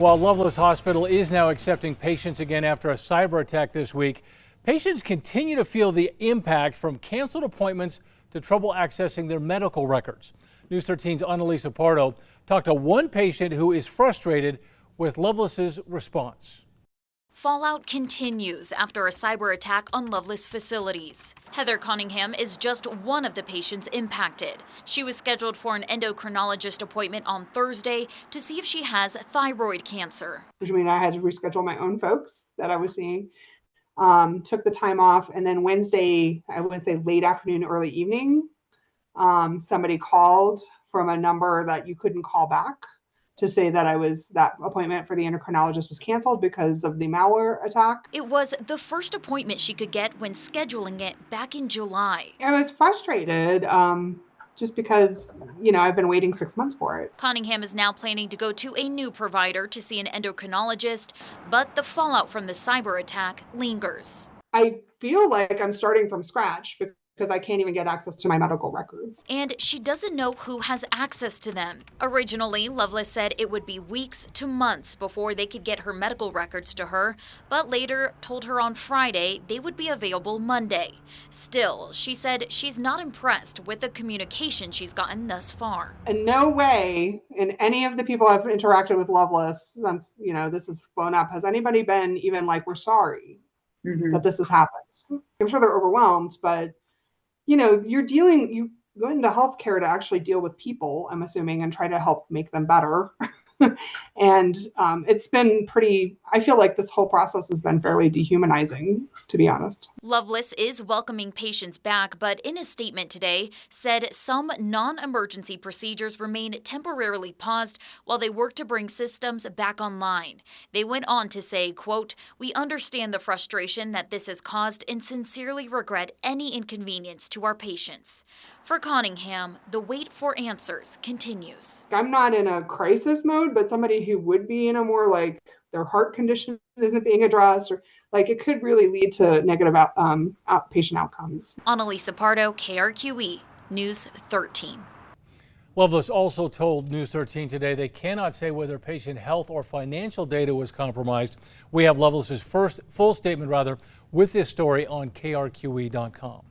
While Lovelace Hospital is now accepting patients again after a cyber attack this week, patients continue to feel the impact from canceled appointments to trouble accessing their medical records. News 13's Annalisa Pardo talked to one patient who is frustrated with Lovelace's response. Fallout continues after a cyber attack on Lovelace facilities. Heather Cunningham is just one of the patients impacted. She was scheduled for an endocrinologist appointment on Thursday to see if she has thyroid cancer. Which means I had to reschedule my own folks that I was seeing. Took the time off, and then Wednesday, I would say late afternoon, early evening, somebody called from a number that you couldn't call back to say that that appointment for the endocrinologist was canceled because of the malware attack. It was the first appointment she could get when scheduling it back in July. I was frustrated just because, I've been waiting 6 months for it. Cunningham is now planning to go to a new provider to see an endocrinologist, but the fallout from the cyber attack lingers. I feel like I'm starting from scratch because I can't even get access to my medical records. And she doesn't know who has access to them. Originally, Lovelace said it would be weeks to months before they could get her medical records to her, but later told her on Friday they would be available Monday. Still, she said she's not impressed with the communication she's gotten thus far. In no way, in any of the people I've interacted with Lovelace since, this has blown up, has anybody been even like, we're sorry that this has happened. I'm sure they're overwhelmed, but you go into healthcare to actually deal with people, I'm assuming, and try to help make them better. And it's been I feel like this whole process has been fairly dehumanizing, to be honest. Lovelace is welcoming patients back, but in a statement today said some non-emergency procedures remain temporarily paused while they work to bring systems back online. They went on to say, quote, "We understand the frustration that this has caused and sincerely regret any inconvenience to our patients." For Cunningham, the wait for answers continues. I'm not in a crisis mode, but somebody who would be in a more like their heart condition isn't being addressed, or like it could really lead to negative outpatient outcomes. Annalisa Pardo, KRQE, News 13. Lovelace also told News 13 today they cannot say whether patient health or financial data was compromised. We have Lovelace's first full statement with this story on KRQE.com.